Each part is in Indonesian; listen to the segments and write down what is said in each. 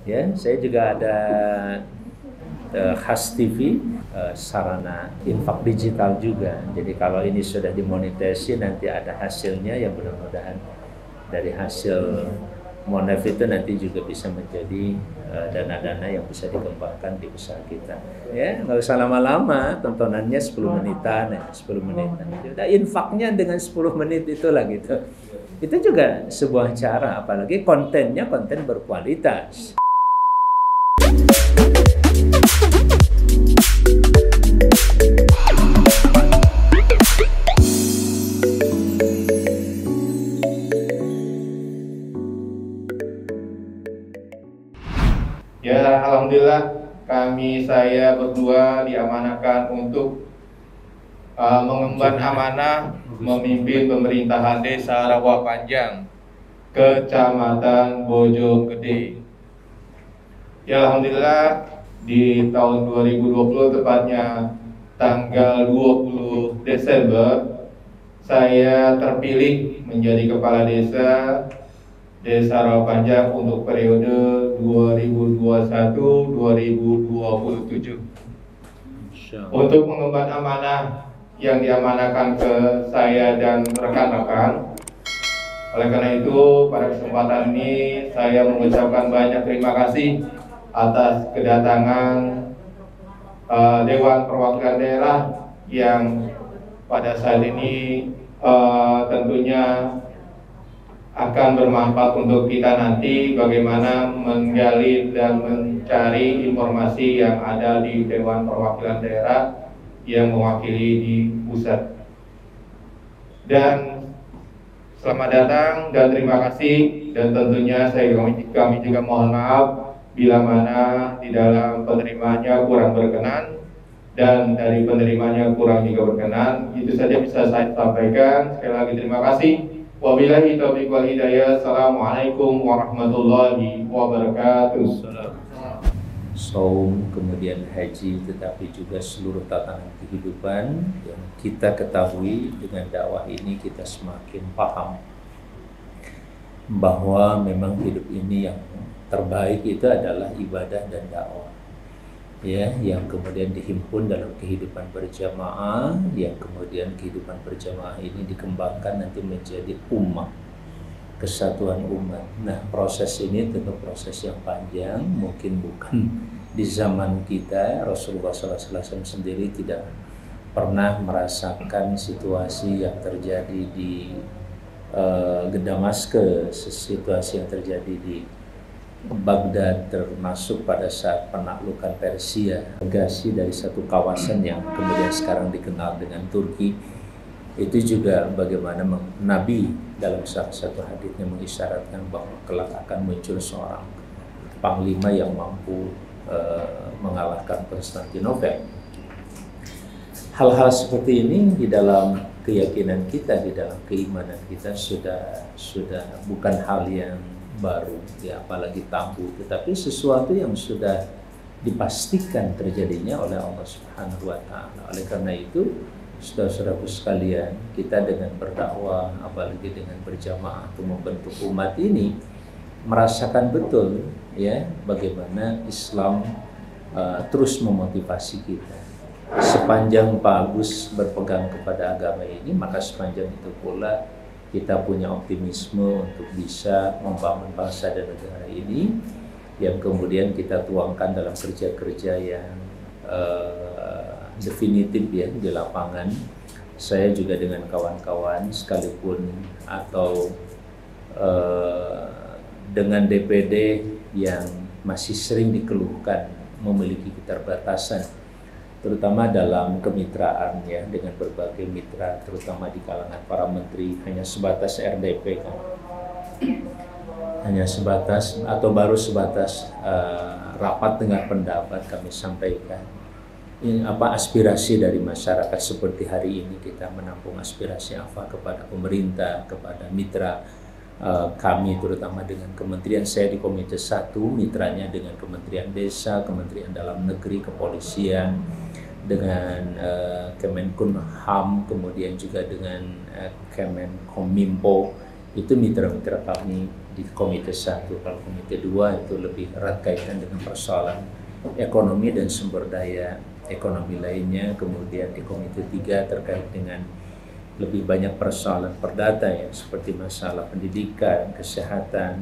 Ya, saya juga ada khas TV, sarana infak digital juga. Jadi kalau ini sudah dimonetasi nanti ada hasilnya, yang mudah-mudahan dari hasil Monef itu nanti juga bisa menjadi dana-dana yang bisa dikembangkan di usaha kita. Ya, nggak usah lama-lama, tontonannya 10 menitan, ya, 10 menitan. Udah infaknya dengan 10 menit itulah gitu. Itu juga sebuah cara, apalagi kontennya konten berkualitas. Ya, alhamdulillah saya berdua diamanahkan untuk mengemban amanah memimpin pemerintahan Desa Rawa Panjang, Kecamatan Bojonggede. Ya, alhamdulillah di tahun 2020, tepatnya tanggal 20 Desember, saya terpilih menjadi kepala Desa Rawa Panjang untuk periode 2021-2027. Untuk mengemban amanah yang diamanahkan ke saya dan rekan-rekan. Oleh karena itu, pada kesempatan ini saya mengucapkan banyak terima kasih atas kedatangan Dewan Perwakilan Daerah yang pada saat ini tentunya akan bermanfaat untuk kita nanti bagaimana menggali dan mencari informasi yang ada di Dewan Perwakilan Daerah yang mewakili di pusat. Dan selamat datang dan terima kasih, dan tentunya kami juga mohon maaf bila mana di dalam penerimanya kurang berkenan dan dari penerimanya kurang juga berkenan. Itu saja bisa saya sampaikan. Sekali lagi terima kasih. Wabillahi taufiq wal hidayah. Assalamualaikum warahmatullahi wabarakatuh. Saum, kemudian haji, tetapi juga seluruh tatanan kehidupan yang kita ketahui. Dengan dakwah ini kita semakin paham bahwa memang hidup ini yang terbaik itu adalah ibadah dan dakwah, ya, yang kemudian dihimpun dalam kehidupan berjamaah, yang kemudian kehidupan berjamaah ini dikembangkan nanti menjadi ummah, kesatuan umat. Nah, proses ini tentu proses yang panjang, mungkin bukan di zaman kita. Rasulullah SAW sendiri tidak pernah merasakan situasi yang terjadi di Damaskus, situasi yang terjadi di Baghdad, termasuk pada saat penaklukan Persia, negasi dari satu kawasan yang kemudian sekarang dikenal dengan Turki. Itu juga bagaimana Nabi dalam salah satu hadisnya mengisyaratkan bahwa kelak akan muncul seorang panglima yang mampu mengalahkan Konstantinopel. Hal-hal seperti ini di dalam keyakinan kita, di dalam keimanan kita sudah bukan hal yang baru, ya, apalagi tabu, tetapi sesuatu yang sudah dipastikan terjadinya oleh Allah Subhanahu wa Ta'ala. Oleh karena itu, saudara-saudaraku sekalian, kita dengan berdakwah, apalagi dengan berjamaah untuk membentuk umat ini, merasakan betul, ya, bagaimana Islam terus memotivasi kita. Sepanjang Pak Agus berpegang kepada agama ini, maka sepanjang itu pula kita punya optimisme untuk bisa membangun bangsa dan negara ini, yang kemudian kita tuangkan dalam kerja-kerja yang definitif, ya, di lapangan. Saya juga dengan kawan-kawan sekalipun atau dengan DPD yang masih sering dikeluhkan memiliki keterbatasan, terutama dalam kemitraan, ya, dengan berbagai mitra, terutama di kalangan para menteri, hanya sebatas RDP, kan, hanya sebatas atau baru sebatas rapat dengar pendapat kami sampaikan. Ini apa aspirasi dari masyarakat, seperti hari ini kita menampung aspirasi apa kepada pemerintah, kepada mitra kami, terutama dengan kementerian. Saya di Komite 1, mitranya dengan Kementerian Desa, Kementerian Dalam Negeri, Kepolisian, dengan Kemenkumham, kemudian juga dengan Kemenkominfo. Itu mitra-mitra kami di komite 1. Kalau komite 2 itu lebih erat kaitan dengan persoalan ekonomi dan sumber daya ekonomi lainnya. Kemudian di komite 3 terkait dengan lebih banyak persoalan perdata ya, seperti masalah pendidikan, kesehatan,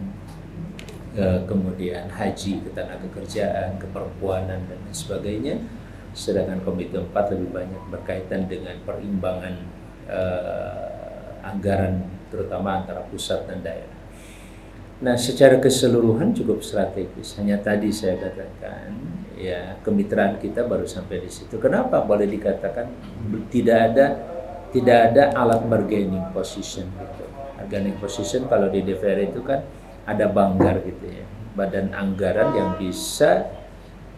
kemudian haji, ketenagakerjaan, keperempuanan dan lain sebagainya. Sedangkan komite 4 lebih banyak berkaitan dengan perimbangan anggaran terutama antara pusat dan daerah. Nah, secara keseluruhan cukup strategis. Hanya tadi saya katakan, ya kemitraan kita baru sampai di situ. Kenapa boleh dikatakan tidak ada alat bargaining position gitu. Bargaining position kalau di DPR itu kan ada banggar gitu ya, badan anggaran yang bisa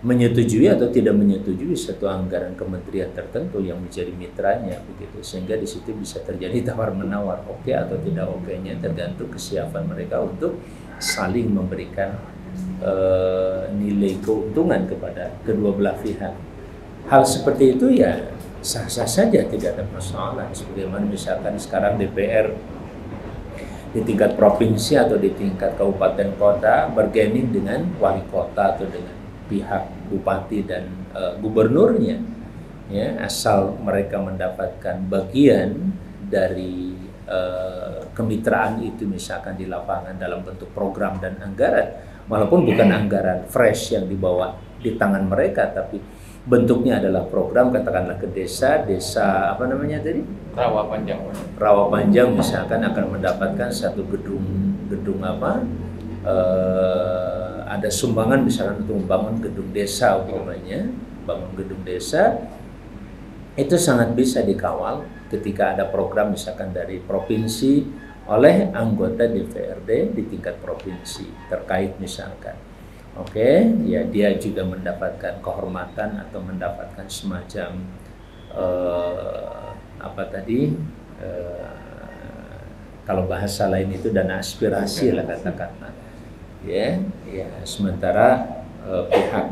menyetujui atau tidak menyetujui satu anggaran kementerian tertentu yang menjadi mitranya begitu, sehingga di situ bisa terjadi tawar menawar, oke atau tidak oke-nya tergantung kesiapan mereka untuk saling memberikan nilai keuntungan kepada kedua belah pihak. Hal seperti itu ya sah-sah saja, tidak ada persoalan. Sebagaimana misalkan sekarang DPR di tingkat provinsi atau di tingkat kabupaten kota bargaining dengan wali kota atau dengan pihak bupati dan gubernurnya, ya asal mereka mendapatkan bagian dari kemitraan itu misalkan di lapangan dalam bentuk program dan anggaran, walaupun bukan anggaran fresh yang dibawa di tangan mereka, tapi bentuknya adalah program, katakanlah ke desa apa namanya tadi? Rawa Panjang misalkan akan mendapatkan satu gedung apa? Ada sumbangan misalkan untuk membangun gedung desa umpamanya, bangun gedung desa itu sangat bisa dikawal ketika ada program misalkan dari provinsi oleh anggota DPRD di tingkat provinsi terkait misalkan. Oke, ya dia juga mendapatkan kehormatan atau mendapatkan semacam apa tadi? Kalau bahasa lain itu dana aspirasi lah katakanlah. Ya, sementara pihak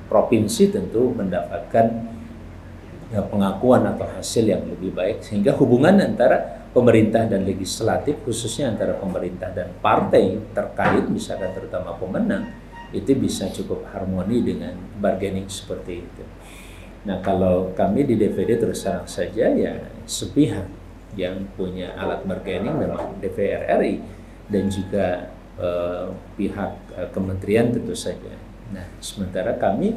provinsi tentu mendapatkan pengakuan atau hasil yang lebih baik, sehingga hubungan antara pemerintah dan legislatif, khususnya antara pemerintah dan partai terkait misalkan terutama pemenang, itu bisa cukup harmoni dengan bargaining seperti itu. Nah, kalau kami di DPD terus terang saja ya sepihak yang punya alat bargaining memang DPR RI dan juga pihak kementerian tentu saja. Nah, sementara kami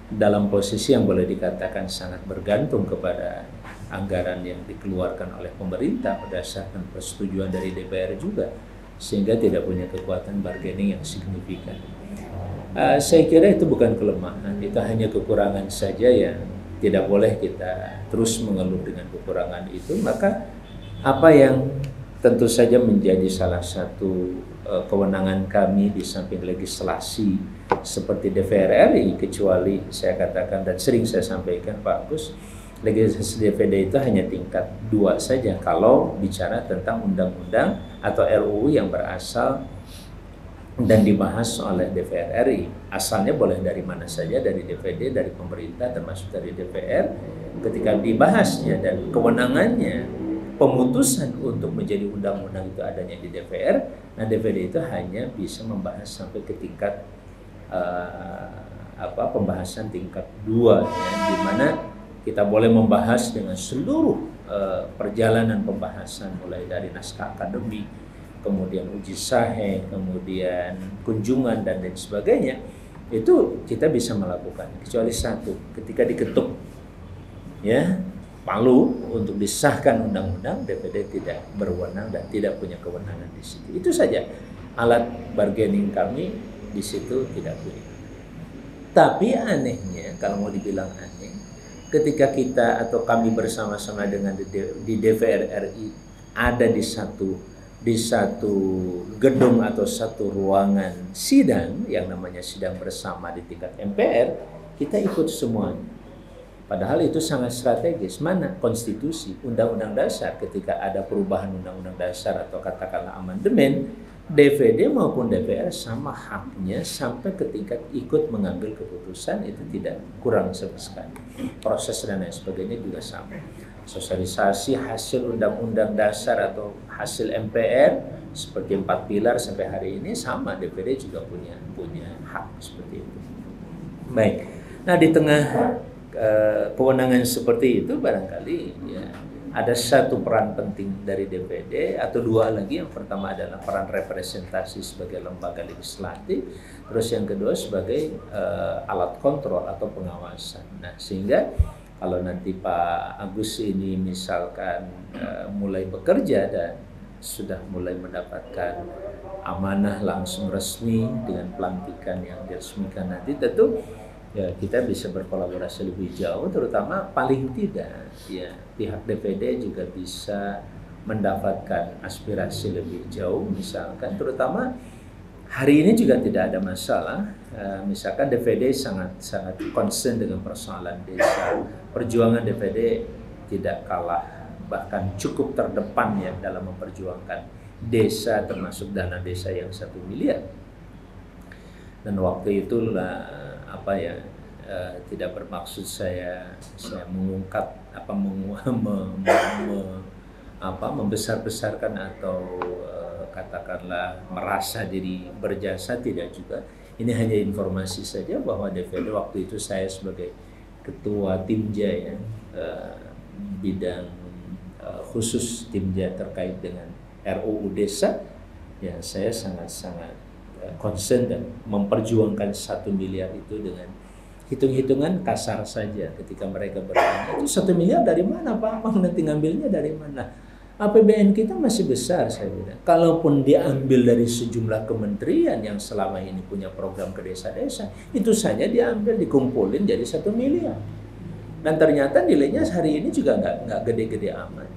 dalam posisi yang boleh dikatakan sangat bergantung kepada anggaran yang dikeluarkan oleh pemerintah berdasarkan persetujuan dari DPR juga, sehingga tidak punya kekuatan bargaining yang signifikan. Saya kira itu bukan kelemahan, itu hanya kekurangan saja yang tidak boleh kita terus mengeluh dengan kekurangan itu. Maka apa yang tentu saja menjadi salah satu kewenangan kami di samping legislasi seperti DPR RI, kecuali saya katakan dan sering saya sampaikan Pak Agus, legislasi DPD itu hanya tingkat 2 saja kalau bicara tentang undang-undang atau RUU yang berasal dan dibahas oleh DPR RI. Asalnya boleh dari mana saja, dari DPD, dari pemerintah, termasuk dari DPR. Ketika dibahasnya dan kewenangannya pemutusan untuk menjadi undang-undang itu adanya di DPR, nah DPD itu hanya bisa membahas sampai ke tingkat pembahasan tingkat 2 ya, di mana kita boleh membahas dengan seluruh perjalanan pembahasan mulai dari naskah akademik, kemudian uji sahe, kemudian kunjungan dan lain sebagainya. Itu kita bisa melakukan, kecuali satu, ketika diketuk ya palu untuk disahkan undang-undang, DPD tidak berwenang dan tidak punya kewenangan di situ. Itu saja alat bargaining kami di situ tidak punya. Tapi anehnya, kalau mau dibilang aneh, ketika kita atau kami bersama-sama dengan di DPR RI ada di satu gedung atau satu ruangan sidang yang namanya sidang bersama di tingkat MPR, kita ikut semuanya. Padahal itu sangat strategis. Mana konstitusi, undang-undang dasar, ketika ada perubahan undang-undang dasar atau katakanlah amandemen, DPD maupun DPR sama haknya sampai ke tingkat ikut mengambil keputusan, itu tidak kurang sama sekali. Proses dan lain sebagainya juga sama. sosialisasi hasil undang-undang dasar atau hasil MPR seperti 4 pilar sampai hari ini sama, DPD juga punya hak seperti itu. Baik, nah di tengah kewenangan seperti itu barangkali ya ada satu peran penting dari DPD atau dua lagi. Yang pertama adalah peran representasi sebagai lembaga legislatif, terus yang kedua sebagai alat kontrol atau pengawasan. Nah, sehingga kalau nanti Pak Agus ini misalkan mulai bekerja dan sudah mulai mendapatkan amanah langsung resmi dengan pelantikan yang diresmikan nanti, tentu ya kita bisa berkolaborasi lebih jauh, terutama paling tidak ya pihak DPD juga bisa mendapatkan aspirasi lebih jauh, misalkan terutama hari ini juga tidak ada masalah, misalkan DPD sangat concern dengan persoalan desa. Perjuangan DPD tidak kalah, bahkan cukup terdepan ya dalam memperjuangkan desa, termasuk dana desa yang 1 miliar. Dan waktu itulah tidak bermaksud saya mengungkap membesar-besarkan atau katakanlah merasa diri berjasa, tidak juga. Ini hanya informasi saja bahwa DPD waktu itu saya sebagai ketua Timja ya, bidang khusus Timja terkait dengan RUU Desa, ya saya sangat concern dan memperjuangkan 1 miliar itu dengan hitung-hitungan kasar saja. Ketika mereka bertanya, itu 1 miliar dari mana Pak? Nanti ngambilnya dari mana? APBN kita masih besar, saya bilang. Kalaupun diambil dari sejumlah kementerian yang selama ini punya program ke desa-desa, itu saja diambil, dikumpulin jadi 1 miliar. Dan ternyata nilainya hari ini juga nggak gede-gede amat.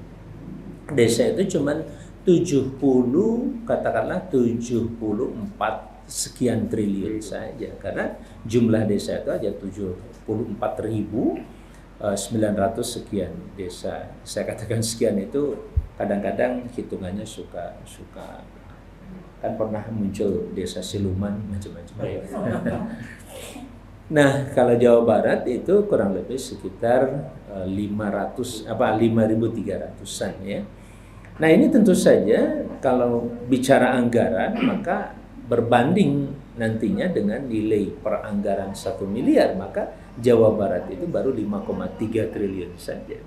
Desa itu cuman 74 sekian triliun saja, karena jumlah desa itu aja 74.900 sekian desa. Saya katakan sekian itu kadang-kadang hitungannya suka kan pernah muncul desa siluman macam-macam. Nah, kalau Jawa Barat itu kurang lebih sekitar 5.300-an ya. Nah, ini tentu saja kalau bicara anggaran maka berbanding nantinya dengan nilai peranggaran 1 miliar, maka Jawa Barat itu baru 5,3 triliun saja.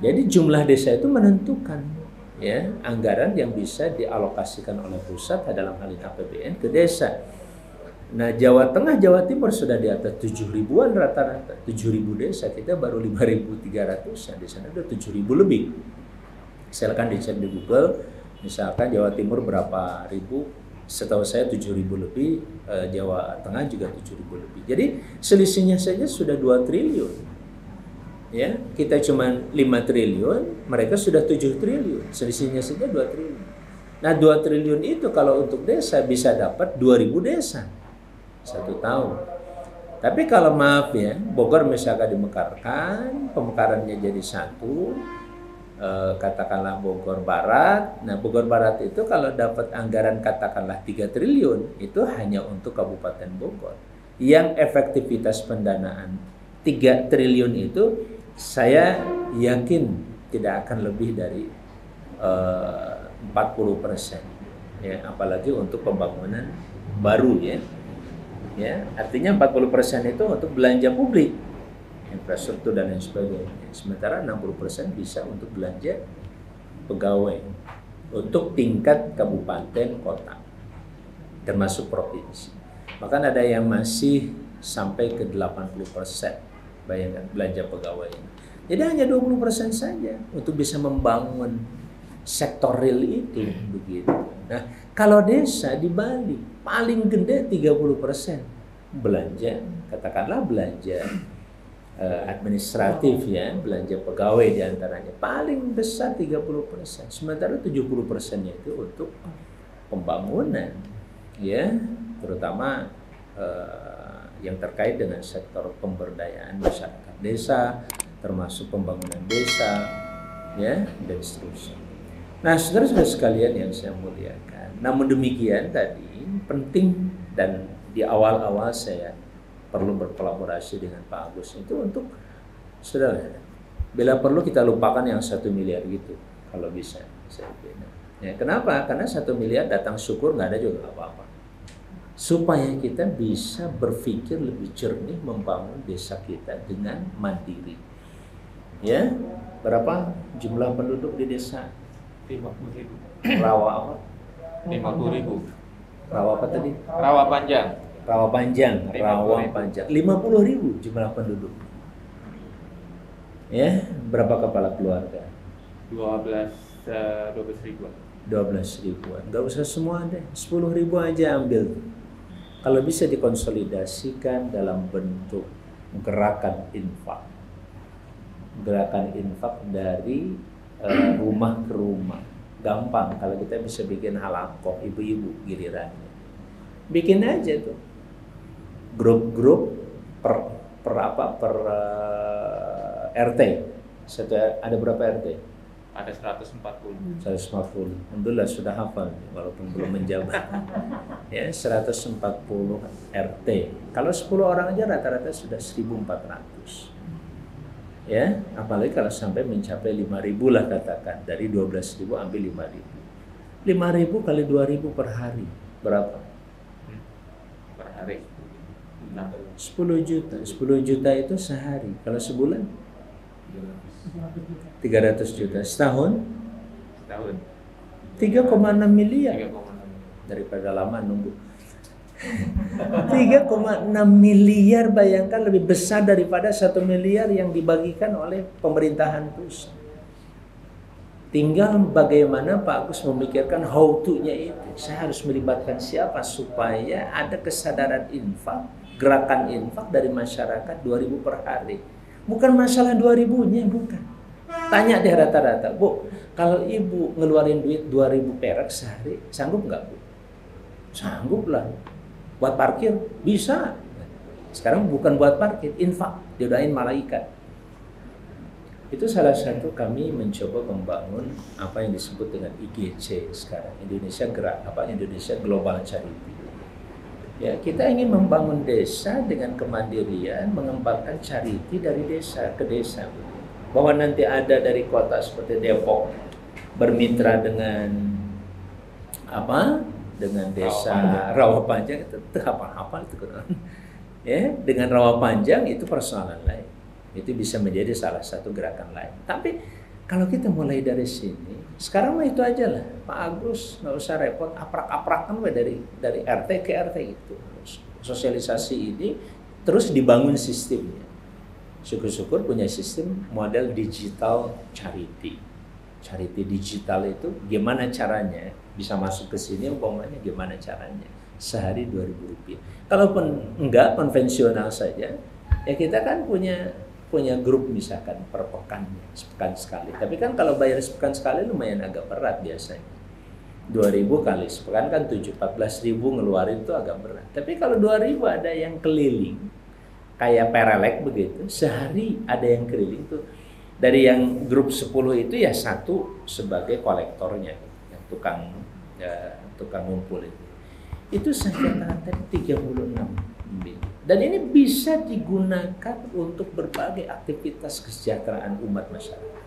Jadi jumlah desa itu menentukan ya anggaran yang bisa dialokasikan oleh pusat dalam hal ini APBN ke desa. Nah, Jawa Tengah, Jawa Timur sudah di atas 7 ribuan rata-rata, 7.000 desa, kita baru 5.300-an, di sana udah 7.000 lebih. Silakan dicek di Google, misalkan Jawa Timur berapa ribu, setahu saya 7.000 lebih, Jawa Tengah juga 7.000 lebih. Jadi selisihnya saja sudah 2 triliun. Ya, kita cuma 5 triliun, mereka sudah 7 triliun, selisihnya saja 2 triliun. Nah, 2 triliun itu kalau untuk desa bisa dapat 2.000 desa 1 tahun. Tapi kalau maaf ya, Bogor misalkan dimekarkan, pemekarannya jadi 1, katakanlah Bogor Barat. Nah, Bogor Barat itu kalau dapat anggaran katakanlah 3 triliun, itu hanya untuk Kabupaten Bogor. Yang efektivitas pendanaan 3 triliun itu saya yakin tidak akan lebih dari 40%. Ya, apalagi untuk pembangunan baru ya. Ya, artinya 40% itu untuk belanja publik, infrastruktur dan lain sebagainya. Sementara 60% bisa untuk belanja pegawai untuk tingkat kabupaten kota termasuk provinsi. Bahkan ada yang masih sampai ke 80%, bayangkan belanja pegawai. Jadi hanya 20% saja untuk bisa membangun sektor real itu begitu. Nah, kalau desa di Bali paling gede 30% belanja, katakanlah belanja administratif ya, belanja pegawai diantaranya paling besar 30%. Sementara 70%-nya itu untuk pembangunan ya, terutama yang terkait dengan sektor pemberdayaan masyarakat desa, termasuk pembangunan desa ya, dan seterusnya. Nah, saudara-saudara sekalian yang saya muliakan, namun demikian tadi penting dan di awal-awal saya perlu berkolaborasi dengan Pak Agus itu untuk saudara Bila perlu kita lupakan yang 1 miliar gitu, kalau bisa. Ya, kenapa? Karena 1 miliar datang syukur nggak ada juga nggak apa-apa. Supaya kita bisa berpikir lebih jernih membangun desa kita dengan mandiri. Ya, berapa jumlah penduduk di desa? 50.000. Rawa apa? 50.000. Rawa apa tadi? Rawa Panjang. Rawa Panjang, 50.000. Rawa Panjang. 50.000 jumlah penduduk. Ya, berapa kepala keluarga? 12 ribuan. 12 ribuan. Nggak usah semua deh, 10 ribu aja ambil. Kalau bisa dikonsolidasikan dalam bentuk gerakan infak. Gerakan infak dari rumah ke rumah. Gampang kalau kita bisa bikin halakoh ibu-ibu gilirannya. Bikin aja tuh. Grup-grup per RT. Ada berapa RT? Ada 140. 140. Alhamdulillah sudah hafal walaupun belum menjabat. Ya, 140 RT. Kalau 10 orang aja rata-rata sudah 1.400. Ya, apalagi kalau sampai mencapai 5.000 lah katakan. Dari 12.000 ambil 5.000. 5.000 kali 2.000 per hari. Berapa? Per hari. Nah, 10 juta. 10 juta itu sehari. Kalau sebulan? 300 juta. Setahun? setahun 3,6 miliar. 3,6. Daripada lama nunggu. 3,6 miliar, bayangkan lebih besar daripada 1 miliar yang dibagikan oleh pemerintahan pusat. Tinggal bagaimana Pak Agus memikirkan how to-nya itu. Saya harus melibatkan siapa supaya ada kesadaran infak, gerakan infak dari masyarakat 2.000 per hari. Bukan masalah 2.000-nya, bukan. Tanya deh rata-rata, Bu, kalau ibu ngeluarin duit 2.000 perak sehari, sanggup nggak, Bu? Sanggup lah. Buat parkir? Bisa. Sekarang bukan buat parkir, infak. Diodain malaikat. Itu salah satu kami mencoba membangun apa yang disebut dengan IGC sekarang. Indonesia Indonesia Global Charity. Ya, kita ingin membangun desa dengan kemandirian, mengembangkan charity dari desa ke desa. Bahwa nanti ada dari kota seperti Depok bermitra dengan dengan desa Rawa Panjang itu apa itu kan? Ya, dengan Rawa Panjang itu persoalan lain. Itu bisa menjadi salah satu gerakan lain. Tapi kalau kita mulai dari sini, sekarang mah itu aja lah, Pak Agus nggak usah repot aprak-aprakan dari RT ke RT itu. Sosialisasi ini terus dibangun sistemnya. Syukur-syukur punya sistem model digital charity. Charity digital itu gimana caranya bisa masuk ke sini, umpamanya gimana caranya sehari 2.000 rupiah. Kalaupun enggak konvensional saja, ya kita kan punya grup misalkan per pekan, sepekan sekali. Tapi kan kalau bayar sepekan sekali lumayan agak berat biasanya. 2.000 kali sepekan kan 14.000 ngeluarin itu agak berat. Tapi kalau 2.000 ada yang keliling, kayak perelek begitu, sehari ada yang keliling tuh. Dari yang grup 10 itu ya satu sebagai kolektornya, yang tukang ngumpul itu. Itu saja tadi 36 miliar. Dan ini bisa digunakan untuk berbagai aktivitas kesejahteraan umat masyarakat.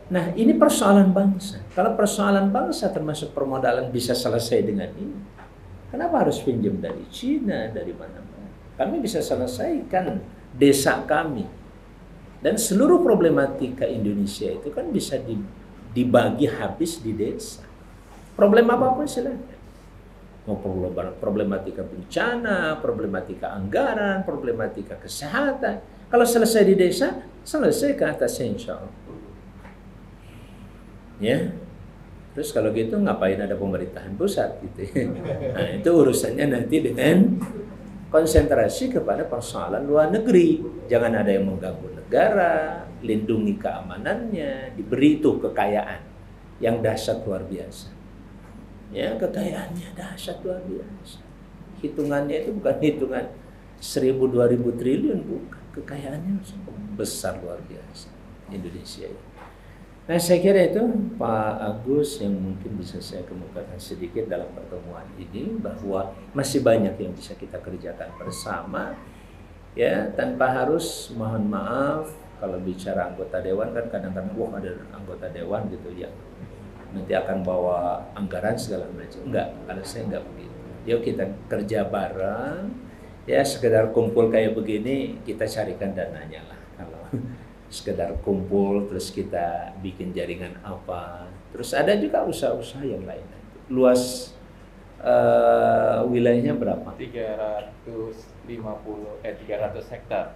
Nah, ini persoalan bangsa. Kalau persoalan bangsa termasuk permodalan bisa selesai dengan ini, kenapa harus pinjam dari Cina, dari mana-mana? Kami bisa selesaikan desa kami. Dan seluruh problematika Indonesia itu kan bisa dibagi habis di desa. Problem apapun silakan. Mau problematika bencana, problematika anggaran, problematika kesehatan. Kalau selesai di desa, selesai ke atasnya insya Allah. Ya, terus kalau gitu ngapain ada pemerintahan pusat gitu? Nah, itu urusannya nanti dengan konsentrasi kepada persoalan luar negeri. Jangan ada yang mengganggu negara, lindungi keamanannya, diberi itu kekayaan yang dahsyat luar biasa. Ya, kekayaannya dahsyat luar biasa. Hitungannya itu bukan hitungan 1.000-2.000 triliun, bukan. Kekayaannya besar luar biasa Indonesia ini. Nah, saya kira itu Pak Agus yang mungkin bisa saya kemukakan sedikit dalam pertemuan ini, bahwa masih banyak yang bisa kita kerjakan bersama, ya, tanpa harus mohon maaf kalau bicara anggota dewan kan kadang-kadang wah ada anggota dewan gitu ya nanti akan bawa anggaran segala macam. Enggak, kalau saya enggak begitu. Yuk kita kerja bareng, ya sekedar kumpul kayak begini kita carikan dananya lah. Kalau sekedar kumpul terus kita bikin jaringan apa, terus ada juga usaha-usaha yang lain. Luas wilayahnya berapa? 300 hektar.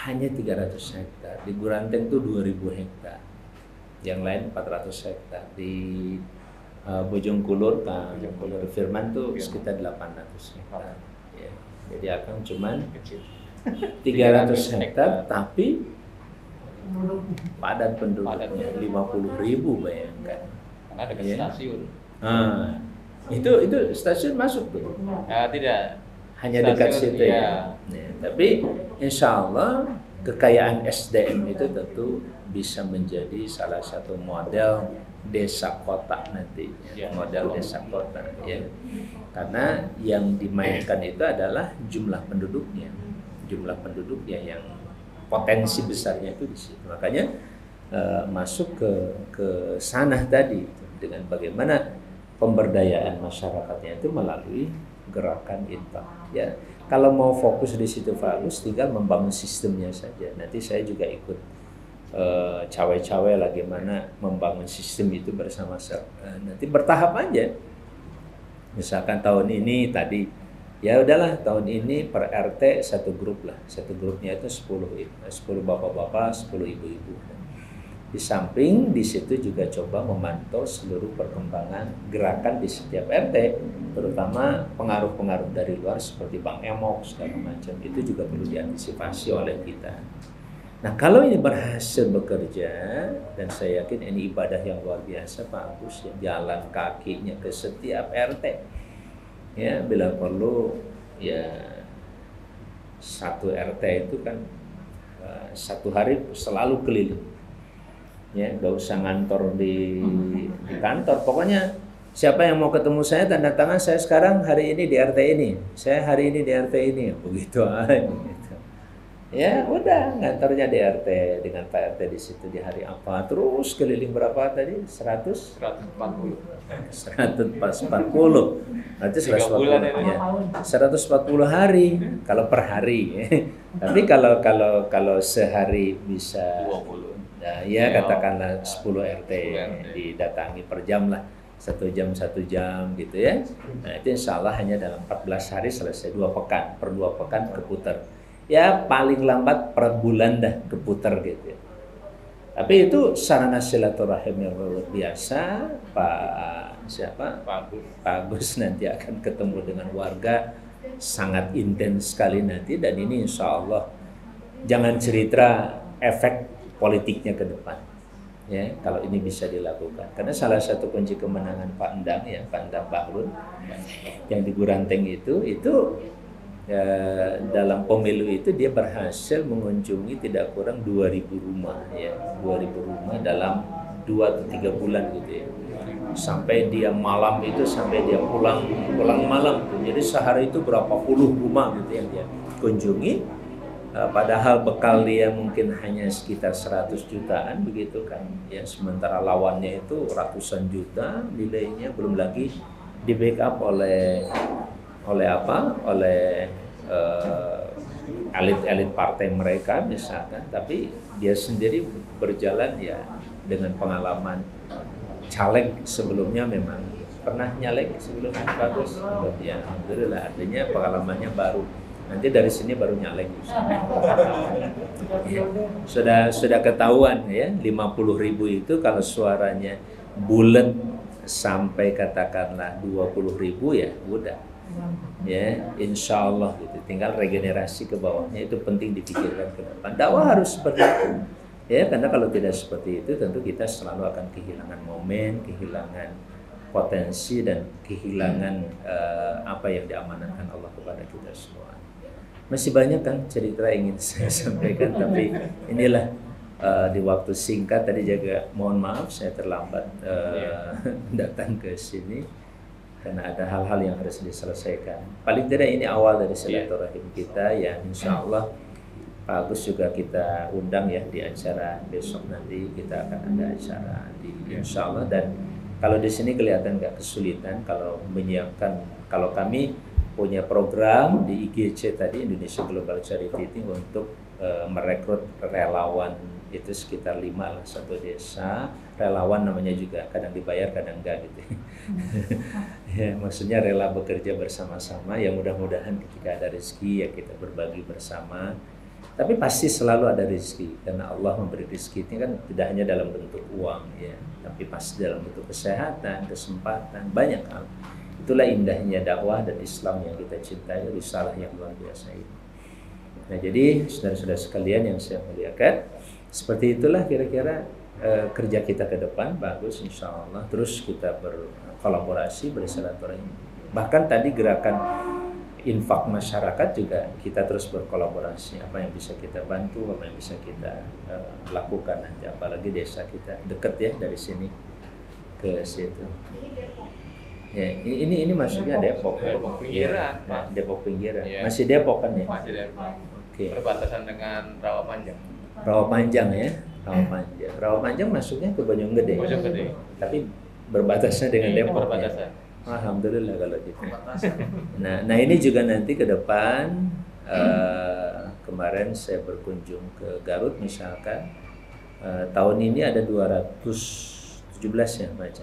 Hanya 300 hektar. Di Guranteng itu 2000 hektar. Yang lain 400 hektar. Di Bojongkulur, Firman tuh sekitar 800 hektar. Ya. Jadi akan cuman 300 hektar, tapi padat penduduknya 50.000, bayangkan. Karena ada Ya. stasiun. Itu stasiun masuk tuh. Tidak. Hanya dekat Stasiun, situ ya. iya. Ya. Tapi insya Allah kekayaan SDM itu tentu bisa menjadi salah satu model desa kota nantinya, Ya. model desa kota ya. Karena yang dimainkan itu adalah jumlah penduduknya yang potensi besarnya itu di situ. Makanya masuk ke sana tadi dengan bagaimana pemberdayaan masyarakatnya itu melalui gerakan infak ya. Kalau mau fokus di situ bagus, tinggal membangun sistemnya saja. Nanti saya juga ikut cawe-cawe lah gimana membangun sistem itu bersama-sama. Nanti bertahap aja. Misalkan tahun ini tadi ya udahlah tahun ini per RT satu grup lah. Satu grupnya itu 10 bapak-bapak, 10 ibu-ibu. Di samping di situ juga coba memantau seluruh perkembangan gerakan di setiap RT, terutama pengaruh-pengaruh dari luar seperti Bang Emok segala macam, itu juga perlu diantisipasi oleh kita. Nah kalau ini berhasil bekerja, dan saya yakin ini ibadah yang luar biasa Pak Agus, ya, jalan kakinya ke setiap RT, ya bila perlu ya satu RT itu kan satu hari selalu keliling. Ya, nggak usah ngantor di kantor. Pokoknya siapa yang mau ketemu saya tanda tangan, saya sekarang hari ini di RT ini, saya hari ini di RT ini, begitu aja. Gitu. Ya udah ngantornya di RT dengan Pak RT di situ di hari apa, terus keliling berapa tadi? 140. 140. Nanti 140 bulan ya. 140 hari kalau per hari. Tapi kalau sehari bisa 20. Nah, ya katakanlah 10 RT didatangi per jam lah, 1 jam gitu ya. Nah itu insya Allah hanya dalam 14 hari selesai, 2 pekan, per 2 pekan keputar. Ya paling lambat per bulan dah keputar gitu ya. Tapi itu sarana silaturahim yang luar biasa. Pak Agus nanti akan ketemu dengan warga sangat intens sekali nanti, dan ini insya Allah jangan cerita efek politiknya ke depan ya kalau ini bisa dilakukan, karena salah satu kunci kemenangan Pak Endang ya, Pak Endang Bahrun yang di Guranteng itu ya, dalam pemilu itu dia berhasil mengunjungi tidak kurang 2.000 rumah ya, 2.000 rumah dalam 2 atau 3 bulan gitu ya, sampai dia malam itu sampai dia pulang malam tuh. Jadi sehari itu berapa puluh rumah gitu yang dia kunjungi. Padahal bekal dia mungkin hanya sekitar 100 jutaan begitu kan ya, sementara lawannya itu ratusan juta nilainya, belum lagi di backup oleh elit-elit partai mereka misalkan, tapi dia sendiri berjalan ya dengan pengalaman caleg sebelumnya, memang pernah nyalek sebelumnya bagus ya, alhamdulillah, artinya pengalamannya baru. Nanti dari sini baru nyalek. Ya, sudah ketahuan ya, 50.000 itu kalau suaranya bulat sampai katakanlah 20.000 ya udah. Ya, insya Allah gitu. Tinggal regenerasi ke bawahnya itu penting dipikirkan ke depan. Dakwah harus seperti itu. Ya, karena kalau tidak seperti itu tentu kita selalu akan kehilangan momen, kehilangan potensi, dan kehilangan apa yang diamanatkan Allah kepada kita semua. Masih banyak kan cerita ingin saya sampaikan, tapi inilah di waktu singkat tadi juga mohon maaf saya terlambat datang ke sini karena ada hal-hal yang harus diselesaikan. Paling tidak ini awal dari silaturahim kita ya, insya Allah Pak Agus juga kita undang ya di acara besok nanti, kita akan ada acara di insya Allah. Dan kalau di sini kelihatan nggak kesulitan kalau menyiapkan, kalau kami punya program di IGC tadi, Indonesia Global Charity untuk merekrut relawan itu sekitar 5 lah satu desa. Relawan namanya juga kadang dibayar kadang enggak gitu. Ya, maksudnya rela bekerja bersama-sama, ya mudah-mudahan ketika ada rezeki ya kita berbagi bersama. Tapi pasti selalu ada rezeki karena Allah memberi rezeki ini kan tidak hanya dalam bentuk uang ya, tapi pasti dalam bentuk kesehatan, kesempatan, banyak hal. Itulah indahnya dakwah dan Islam yang kita cintai, risalah yang luar biasa ini. Nah, jadi saudara-saudara sekalian yang saya muliakan, seperti itulah kira-kira kerja kita ke depan. Bagus, insya Allah. Terus kita berkolaborasi, bersilaturahmi. Bahkan tadi gerakan infak masyarakat juga kita terus berkolaborasi. Apa yang bisa kita bantu, apa yang bisa kita lakukan nanti. Apalagi desa kita dekat ya dari sini ke situ. Ya, ini maksudnya Depok. Depok pinggiran, ya, Pak. Depok pinggiran. Ya. Masih Depok kan ya? Masih Depok. Oke. Perbatasan dengan Rawapanjang. Rawapanjang ya, Rawapanjang. Rawapanjang masuknya ke Bojonggede. Bojonggede. Tapi berbatasnya dengan Ini Depok. perbatasan. Ya? Alhamdulillah kalau gitu. Nah ini juga nanti ke depan. Kemarin saya berkunjung ke Garut misalkan. Tahun ini ada 217 ya baca.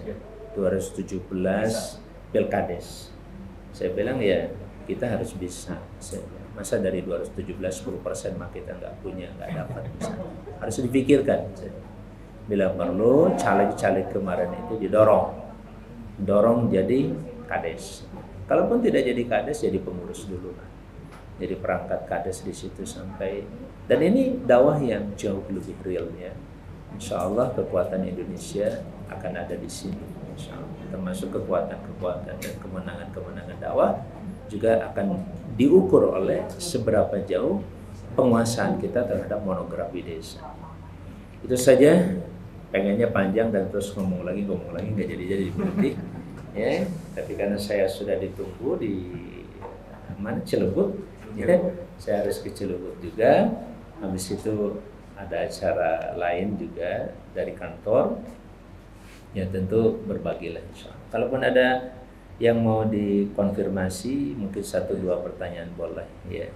217 Pilkades. Saya bilang ya kita harus bisa. Masa dari 217 10% mah kita nggak punya, nggak dapat bisa. Harus dipikirkan. Bila perlu caleg-caleg kemarin itu dorong jadi kades. Kalaupun tidak jadi kades, jadi pengurus dulu lah. Jadi perangkat kades di situ sampai. Dan ini dakwah yang jauh lebih real ya. Insya Allah kekuatan Indonesia akan ada di sini. Insya Allah. Termasuk kekuatan-kekuatan dan kemenangan-kemenangan dakwah juga akan diukur oleh seberapa jauh penguasaan kita terhadap monografi desa. Itu saja. Pengennya panjang dan terus ngomong lagi nggak jadi berhenti. Ya, tapi karena saya sudah ditunggu di mana Cilebut, ya, saya harus ke Cilebut juga. Habis itu ada acara lain juga dari kantor. Ya tentu berbagilah insya Allah. Kalaupun ada yang mau dikonfirmasi, mungkin 1-2 pertanyaan boleh, ya.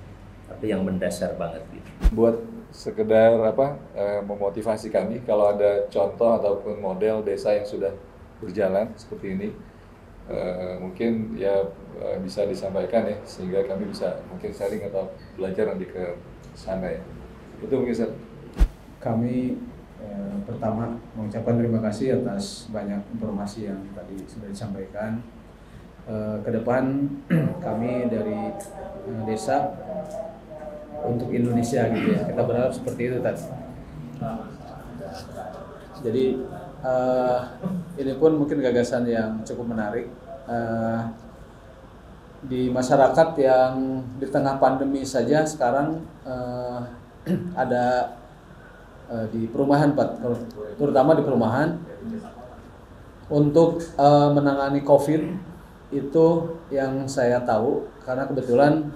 Tapi yang mendasar banget gitu. Buat sekedar memotivasi kami, kalau ada contoh ataupun model desa yang sudah berjalan seperti ini, mungkin ya bisa disampaikan ya, sehingga kami bisa mungkin sharing atau belajar nanti ke sana ya. Itu mungkin Sir. Kami pertama mengucapkan terima kasih atas banyak informasi yang tadi sudah disampaikan. Ke depan kami dari desa untuk Indonesia gitu ya, kita berharap seperti itu tadi. Jadi ini pun mungkin gagasan yang cukup menarik di masyarakat yang di tengah pandemi saja sekarang ada di perumahan Pak, terutama di perumahan untuk menangani COVID itu yang saya tahu karena kebetulan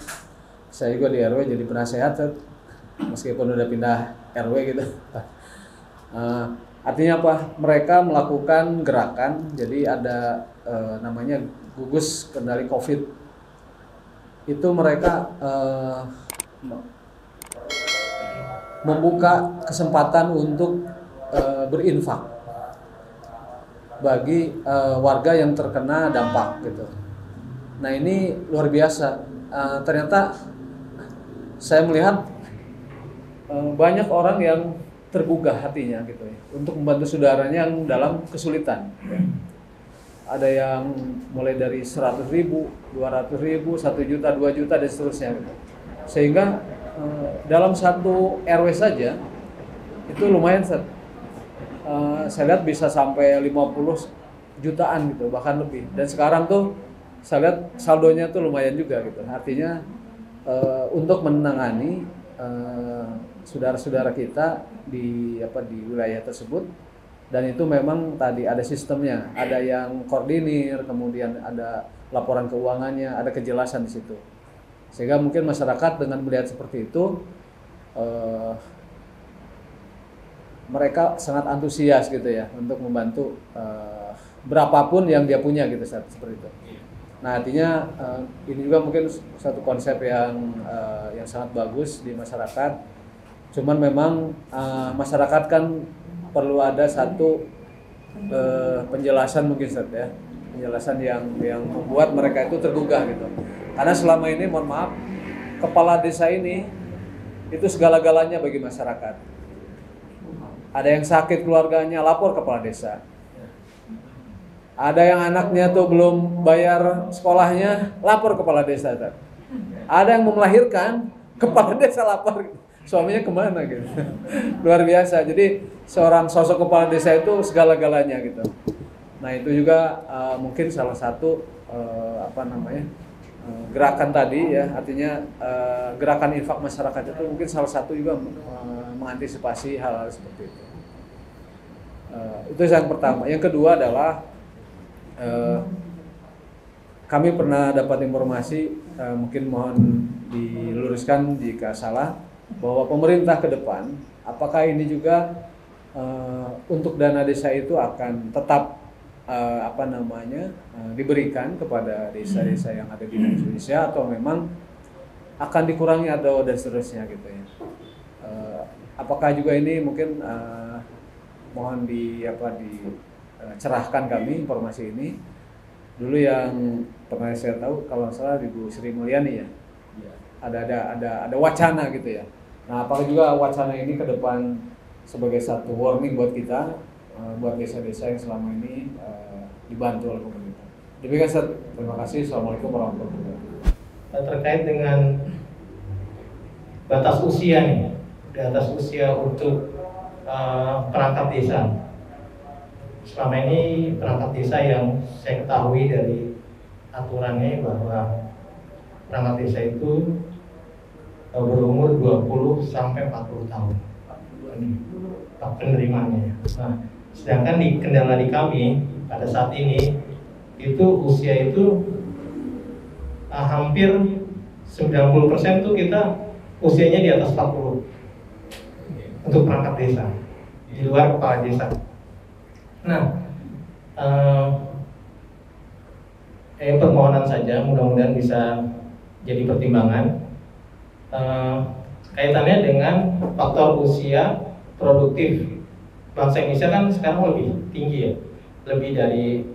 saya juga di RW jadi penasehat meskipun udah pindah RW gitu. Artinya apa? Mereka melakukan gerakan, jadi ada namanya gugus kendali COVID. Itu mereka membuka kesempatan untuk berinfak bagi warga yang terkena dampak gitu. Nah ini luar biasa. Ternyata saya melihat banyak orang yang tergugah hatinya gitu ya, untuk membantu saudaranya yang dalam kesulitan. Ada yang mulai dari 100.000, 200.000, 1 juta, 2 juta dan seterusnya. Gitu. Sehingga dalam satu RW saja itu lumayan saya lihat bisa sampai 50 jutaan gitu, bahkan lebih. Dan sekarang tuh saya lihat saldonya tuh lumayan juga gitu. Artinya untuk menangani saudara-saudara kita di wilayah tersebut, dan itu memang tadi ada sistemnya, ada yang koordinir, kemudian ada laporan keuangannya, ada kejelasan di situ. Sehingga mungkin masyarakat dengan melihat seperti itu eh, mereka sangat antusias gitu ya untuk membantu berapapun yang dia punya gitu seperti itu. Nah artinya ini juga mungkin satu konsep yang sangat bagus di masyarakat. Cuman memang masyarakat kan perlu ada satu penjelasan mungkin Ustaz ya, penjelasan yang membuat mereka itu tergugah gitu. Karena selama ini mohon maaf kepala desa ini itu segala-galanya bagi masyarakat. Ada yang sakit keluarganya lapor kepala desa. Ada yang anaknya tuh belum bayar sekolahnya lapor kepala desa. Ada yang mau melahirkan kepala desa lapor. Suaminya kemana gitu. Luar biasa. Jadi seorang sosok kepala desa itu segala-galanya gitu. Nah itu juga mungkin salah satu gerakan tadi ya, artinya gerakan infak masyarakat itu mungkin salah satu juga mengantisipasi hal-hal seperti itu. Itu yang pertama. Yang kedua adalah kami pernah dapat informasi, mungkin mohon diluruskan jika salah, bahwa pemerintah ke depan apakah ini juga untuk dana desa itu akan tetap diberikan kepada desa-desa yang ada di Indonesia atau memang akan dikurangi atau dan seterusnya gitu ya. Apakah juga ini mungkin mohon dicerahkan kami informasi ini. Dulu yang pernah saya tahu kalau salah Ibu Sri Mulyani ya. Ada wacana gitu ya. Nah, apakah juga wacana ini ke depan sebagai satu warning buat kita, buat desa-desa yang selama ini dibantu oleh pemerintah. Demikian Ustaz, terima kasih. Assalamualaikum warahmatullahi wabarakatuh. Terkait dengan batas usia nih, batas usia untuk perangkat desa. Selama ini perangkat desa yang saya ketahui dari aturannya bahwa perangkat desa itu berumur 20 sampai 40 tahun penerimanya. Nah, sedangkan di kendala di kami pada saat ini itu usia itu hampir 90% tuh kita usianya di atas 40 untuk perangkat desa, di luar kepala desa. Nah, permohonan saja, mudah-mudahan bisa jadi pertimbangan kaitannya dengan faktor usia produktif. Bangsa Indonesia kan sekarang lebih tinggi ya, lebih dari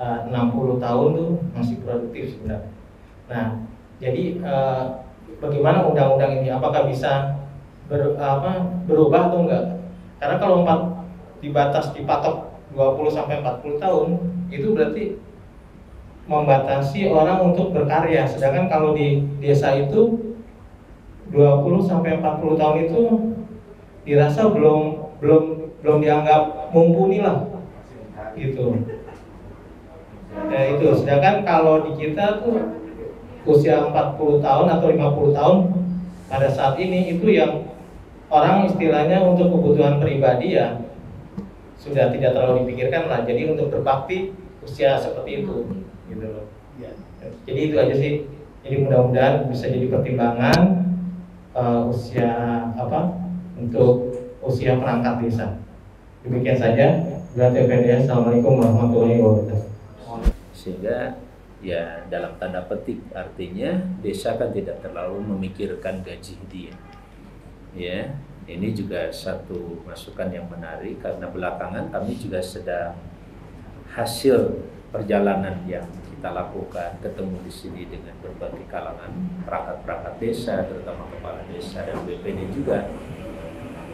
60 tahun tuh masih produktif sebenarnya. Nah, jadi bagaimana undang-undang ini, apakah bisa berubah atau enggak? Karena kalau dipatok 20 sampai 40 tahun itu berarti membatasi orang untuk berkarya. Sedangkan kalau di desa itu 20 sampai 40 tahun itu dirasa belum dianggap mumpuni lah gitu. Nah, itu. Sedangkan kalau di kita tuh usia 40 tahun atau 50 tahun pada saat ini itu yang orang istilahnya untuk kebutuhan pribadi ya sudah tidak terlalu dipikirkan lah. Jadi untuk berbakti usia seperti itu gitu loh. Jadi itu aja sih. Jadi mudah-mudahan bisa jadi pertimbangan untuk usia perangkat desa. Demikian saja. Berarti TPD. Assalamualaikum warahmatullahi wabarakatuh. Sehingga ya dalam tanda petik artinya desa kan tidak terlalu memikirkan gaji dia. Ya, ini juga satu masukan yang menarik karena belakangan kami juga sedang hasil perjalanan yang kita lakukan, ketemu di sini dengan berbagai kalangan perangkat-perangkat desa, terutama kepala desa dan BPD juga.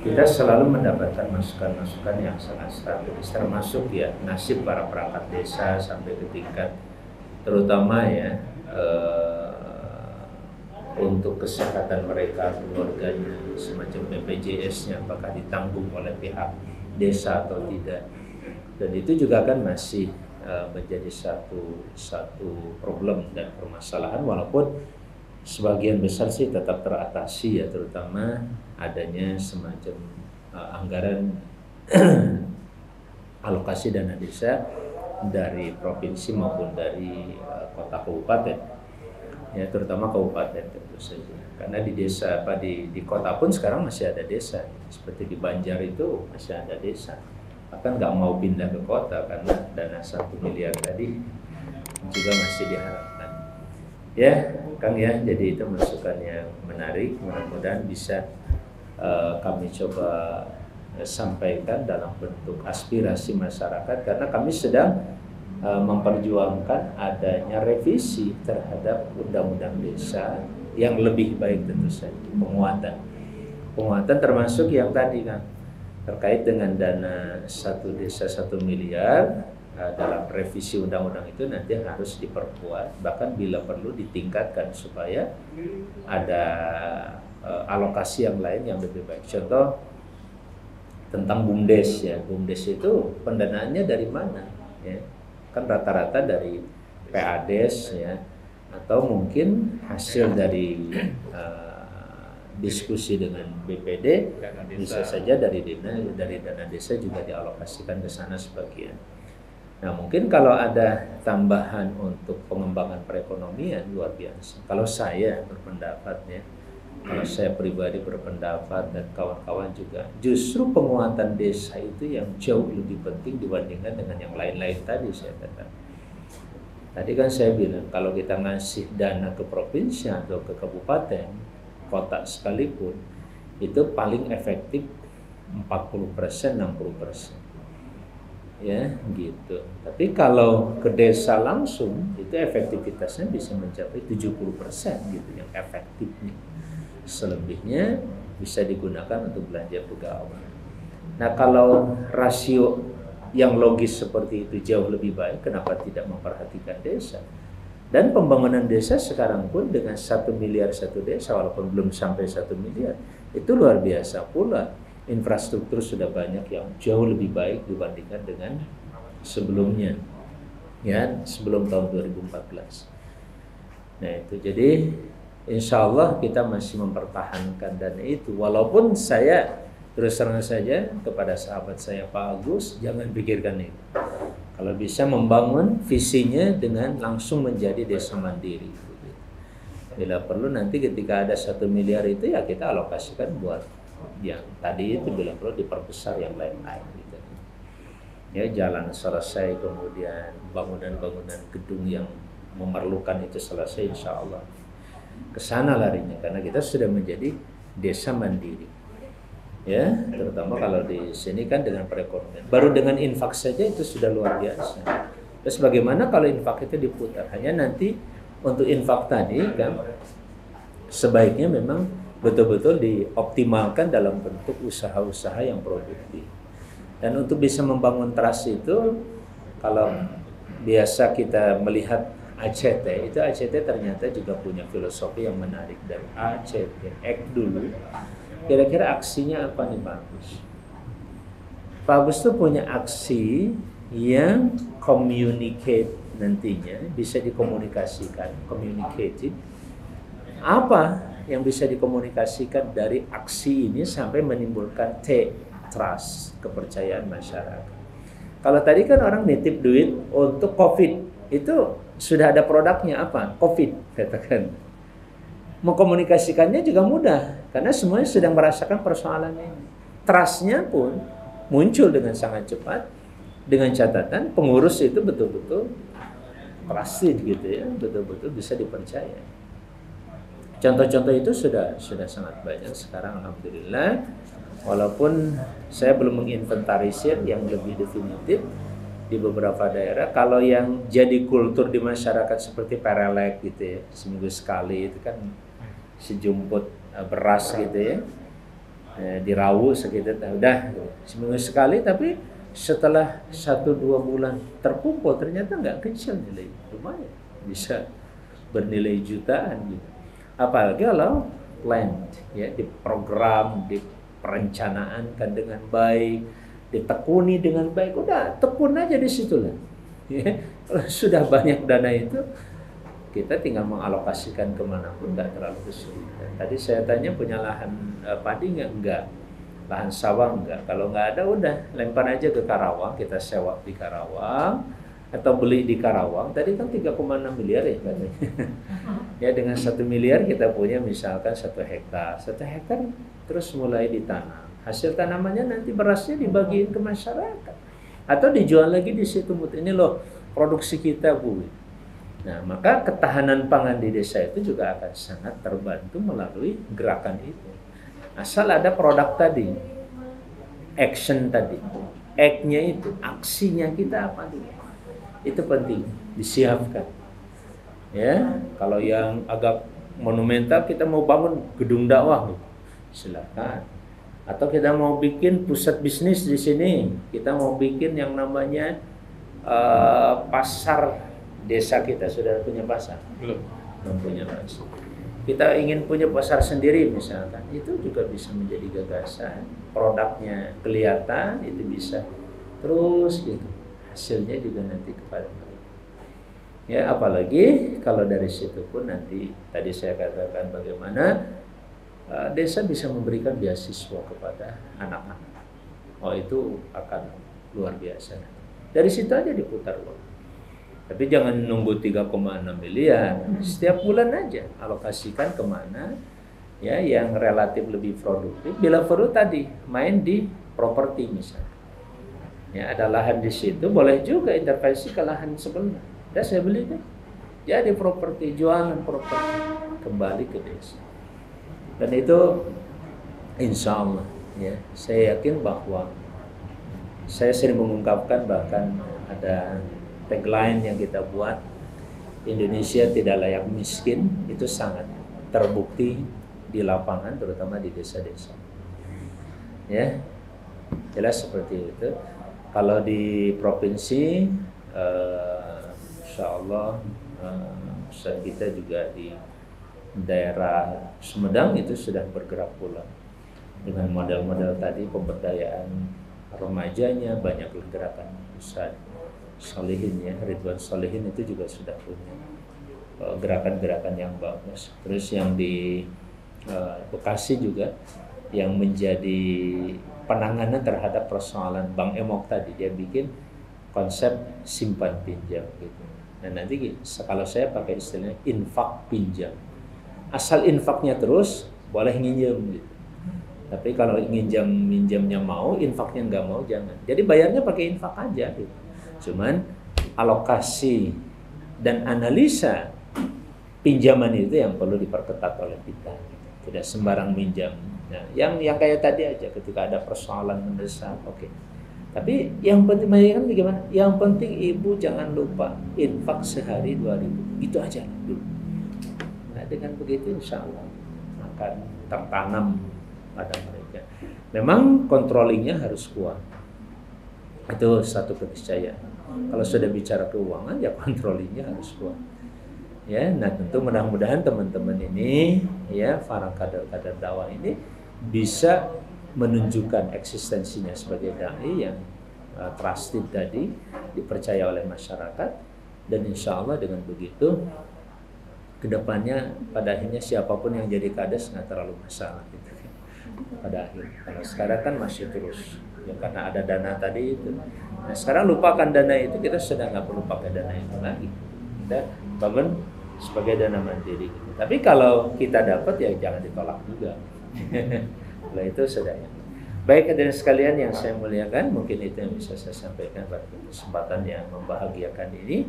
Kita selalu mendapatkan masukan-masukan yang sangat strategis, termasuk ya nasib para perangkat desa sampai ke tingkat terutama ya untuk kesehatan mereka, keluarganya, semacam BPJS-nya apakah ditanggung oleh pihak desa atau tidak. Dan itu juga kan masih menjadi satu problem dan permasalahan, walaupun sebagian besar sih tetap teratasi ya, terutama adanya semacam anggaran alokasi dana desa dari provinsi maupun dari kota kabupaten. Ya, terutama kabupaten tentu saja. Karena di desa di kota pun sekarang masih ada desa, seperti di Banjar itu masih ada desa. Bahkan nggak mau pindah ke kota karena dana 1 miliar tadi juga masih diharapkan. Ya, Kang ya, jadi itu masukan yang menarik. Mudah-mudahan bisa kami coba sampaikan dalam bentuk aspirasi masyarakat, karena kami sedang memperjuangkan adanya revisi terhadap undang-undang desa yang lebih baik, tentu saja penguatan termasuk yang tadi kan terkait dengan dana 1 desa 1 miliar. Dalam revisi undang-undang itu nanti harus diperkuat, bahkan bila perlu ditingkatkan supaya ada alokasi yang lain yang lebih baik. Contoh tentang BUMDes ya, BUMDes itu pendanaannya dari mana ya? Kan rata-rata dari PADes ya, atau mungkin hasil dari diskusi dengan BPD, bisa saja dari dana desa juga dialokasikan ke sana sebagian. Nah, mungkin kalau ada tambahan untuk pengembangan perekonomian luar biasa. Kalau saya berpendapatnya, kalau saya pribadi berpendapat dan kawan-kawan juga, justru penguatan desa itu yang jauh lebih penting dibandingkan dengan yang lain-lain tadi saya katakan. Tadi kan saya bilang kalau kita ngasih dana ke provinsi atau ke kabupaten, kota sekalipun, itu paling efektif 40%, 60%. Ya gitu. Tapi kalau ke desa langsung itu efektivitasnya bisa mencapai 70% gitu yang efektifnya. Selebihnya bisa digunakan untuk belanja pegawai. Nah, kalau rasio yang logis seperti itu jauh lebih baik, kenapa tidak memperhatikan desa? Dan pembangunan desa sekarang pun dengan 1 miliar 1 desa, walaupun belum sampai 1 miliar, itu luar biasa pula. Infrastruktur sudah banyak yang jauh lebih baik dibandingkan dengan sebelumnya, ya, sebelum tahun 2014. Nah itu, jadi insya Allah kita masih mempertahankan dana itu, walaupun saya terus terang saja kepada sahabat saya Pak Agus, jangan pikirkan itu. Kalau bisa membangun visinya dengan langsung menjadi desa mandiri. Bila perlu nanti ketika ada 1 miliar itu ya kita alokasikan buat yang tadi itu, bila perlu diperbesar yang lain-lain gitu. Ya, jalan selesai, kemudian bangunan-bangunan gedung yang memerlukan itu selesai, insya Allah kesana larinya, karena kita sudah menjadi desa mandiri. Ya, terutama kalau di sini kan dengan perekonomian. Baru dengan infak saja itu sudah luar biasa. Terus bagaimana kalau infak itu diputar? Hanya nanti untuk infak tadi kan sebaiknya memang betul-betul dioptimalkan dalam bentuk usaha-usaha yang produktif. Dan untuk bisa membangun trust itu, kalau biasa kita melihat ACT, itu ACT ternyata juga punya filosofi yang menarik. Dari ACT, act dulu, kira-kira aksinya apa nih Pak Agus? Pak Agus tuh punya aksi yang communicate, nantinya bisa dikomunikasikan, communicated. Apa yang bisa dikomunikasikan dari aksi ini sampai menimbulkan trust, kepercayaan masyarakat. Kalau tadi kan orang nitip duit untuk COVID, itu sudah ada produknya apa? COVID, katakan. Mengkomunikasikannya juga mudah, karena semuanya sedang merasakan persoalan ini. Trust-nya pun muncul dengan sangat cepat, dengan catatan pengurus itu betul-betul trusted gitu ya, betul-betul bisa dipercaya. Contoh-contoh itu sudah sangat banyak sekarang, alhamdulillah. Walaupun saya belum menginventarisir yang lebih definitif di beberapa daerah. Kalau yang jadi kultur di masyarakat seperti perelek gitu ya, seminggu sekali itu kan sejumput beras gitu ya, dirawu segitu, udah seminggu sekali. Tapi setelah 1-2 bulan terkumpul ternyata nggak kecil nilai, lumayan bisa bernilai jutaan gitu. Apalagi kalau planned ya, diprogram, diperencanaankan dengan baik, ditekuni dengan baik, udah tekun aja di situ lah. Ya, kalau sudah banyak dana itu, kita tinggal mengalokasikan kemanapun, nggak terlalu kesulitan. Tadi saya tanya punya lahan padi nggak? Enggak. Lahan sawah enggak. Kalau nggak ada, udah lempar aja ke Karawang, kita sewa di Karawang. atau beli di Karawang tadi kan 3,6 miliar ya katanya. Ya dengan 1 miliar kita punya misalkan 1 hektar. 1 hektar terus mulai ditanam. Hasil tanamannya nanti berasnya dibagiin ke masyarakat atau dijual lagi di situ. Ini loh produksi kita, Bu. Nah, maka ketahanan pangan di desa itu juga akan sangat terbantu melalui gerakan itu. Asal ada produk tadi, action tadi, act-nya itu, aksinya kita apa dulu. Itu penting disiapkan. Ya, kalau yang agak monumental kita mau bangun gedung dakwah, silakan. Atau kita mau bikin pusat bisnis di sini, kita mau bikin yang namanya pasar desa kita. Sudah punya pasar? Belum punya pasar. Kita ingin punya pasar sendiri misalkan, itu juga bisa menjadi gagasan. Produknya kelihatan, itu bisa terus gitu. Hasilnya juga nanti kepada mereka. Ya, apalagi kalau dari situ pun nanti tadi saya katakan bagaimana desa bisa memberikan beasiswa kepada anak-anak. Oh, itu akan luar biasa. Dari situ aja diputar uang. Tapi jangan nunggu 3,6 miliar. Setiap bulan aja alokasikan kemana ya yang relatif lebih produktif. Bila perlu tadi main di properti misalnya. Ya, ada lahan di situ, boleh juga intervensi ke lahan sebelah. Ya, saya beli deh. Jadi properti, jualan properti kembali ke desa. Dan itu insya Allah ya, saya yakin bahwa saya sering mengungkapkan, bahkan ada tagline yang kita buat, Indonesia tidak layak miskin, itu sangat terbukti di lapangan, terutama di desa-desa. Ya, jelas seperti itu. Kalau di provinsi, insya Allah, kita juga di daerah Sumedang itu sudah bergerak pula dengan model-model tadi, pemberdayaan remajanya, banyak gerakan Ustaz Solihin ya, Ridwan Solihin itu juga sudah punya gerakan-gerakan yang bagus. Terus yang di Bekasi juga yang menjadi penanganan terhadap persoalan Bang Emok tadi, dia bikin konsep simpan pinjam gitu. Nah nanti kalau saya pakai istilahnya infak pinjam, asal infaknya terus boleh nginjem gitu. Tapi kalau minjamnya mau, infaknya nggak mau, jangan. Jadi bayarnya pakai infak aja gitu. Cuman alokasi dan analisa pinjaman itu yang perlu diperketat oleh kita. Tidak sembarang minjam. Nah, yang kayak tadi aja, ketika ada persoalan mendesak, oke. Tapi yang penting kan bagaimana? Yang penting ibu jangan lupa infak sehari 2.000. Gitu aja dulu. Nah, dengan begitu insya Allah akan tertanam pada mereka. Memang controllingnya harus kuat. Itu satu keniscayaan. Kalau sudah bicara keuangan, ya controllingnya harus kuat. Ya, nah tentu mudah-mudahan teman-teman ini, ya, para kader-kader dakwah ini bisa menunjukkan eksistensinya sebagai dai yang trusted tadi, dipercaya oleh masyarakat, dan insya Allah dengan begitu kedepannya pada akhirnya siapapun yang jadi kades nggak terlalu masalah gitu. Pada akhir, kalau sekarang kan masih terus ya karena ada dana tadi itu. Nah sekarang lupakan dana itu, kita sudah nggak perlu pakai dana itu lagi. Kita bangun sebagai dana mandiri gitu. Tapi kalau kita dapat ya jangan ditolak juga. Kalau itu sudah ya. Baik hadirin sekalian yang saya muliakan, mungkin itu yang bisa saya sampaikan pada kesempatan yang membahagiakan ini.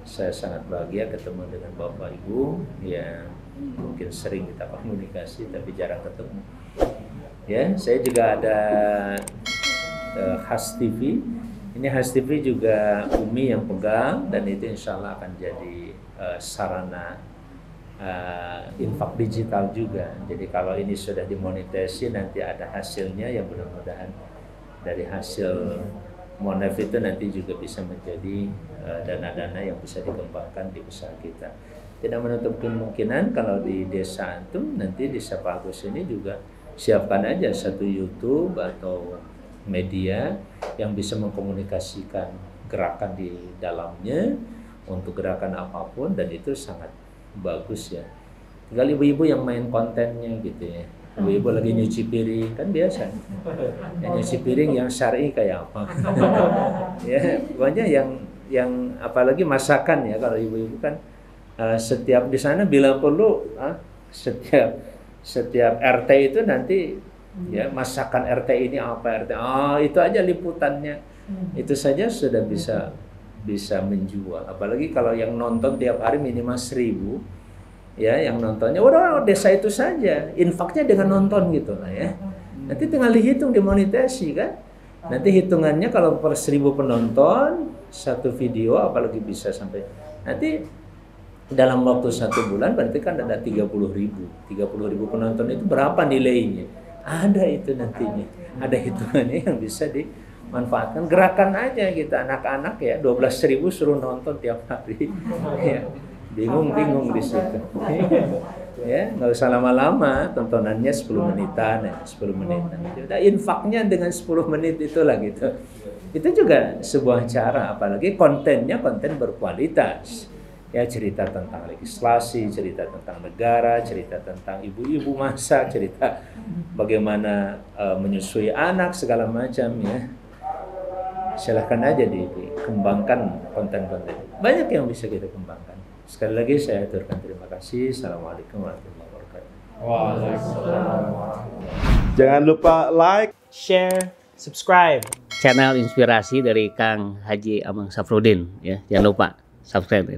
Saya sangat bahagia ketemu dengan Bapak Ibu yang mungkin sering kita komunikasi tapi jarang ketemu. Ya, saya juga ada Khas TV. Ini Khas TV juga Umi yang pegang, dan itu insya Allah akan jadi sarana infak digital juga. Jadi kalau ini sudah dimonetasi, nanti ada hasilnya yang mudah-mudahan dari hasil monef itu nanti juga bisa menjadi dana-dana yang bisa dikembangkan di usaha kita. Tidak menutup kemungkinan kalau di desa antum nanti di Pak Agus ini juga siapkan aja satu YouTube atau media yang bisa mengkomunikasikan gerakan di dalamnya untuk gerakan apapun, dan itu sangat bagus ya. Tinggal ibu-ibu yang main kontennya gitu ya. Ibu-ibu lagi nyuci piring kan biasa. Yang nyuci piring yang syar'i kayak apa? Ya, pokoknya yang yang apalagi masakan ya, kalau ibu-ibu kan setiap di sana bila perlu setiap RT itu nanti ya masakan RT ini apa, RT itu aja liputannya, itu saja sudah bisa menjual. Apalagi kalau yang nonton tiap hari minimal 1.000 ya, yang nontonnya udah desa itu saja, infaknya dengan nonton gitu lah ya. Nanti tinggal dihitung, dimonetasi kan. Nanti hitungannya kalau per 1.000 penonton satu video, apalagi bisa sampai nanti dalam waktu 1 bulan berarti kan ada 30.000 penonton, itu berapa nilainya? Ada itu nantinya, ada hitungannya yang bisa dimanfaatkan. Gerakan aja kita anak-anak ya, 12.000 suruh nonton tiap hari ya, bingung di situ. Ya, nggak usah lama-lama, tontonannya 10 menitan ya, 10 menitan. Udah infaknya dengan 10 menit itulah gitu. Itu juga sebuah cara, apalagi kontennya konten berkualitas. Ya, cerita tentang legislasi, cerita tentang negara, cerita tentang ibu-ibu masak, cerita bagaimana menyusui anak, segala macam ya. Silahkan aja dikembangkan konten-konten. Banyak yang bisa kita kembangkan. Sekali lagi saya aturkan terima kasih. Assalamualaikum warahmatullahi wabarakatuh. Waalaikumsalam. Jangan lupa like, share, subscribe channel Inspirasi dari Kang Haji Amang Safruddin ya. Jangan lupa subscribe.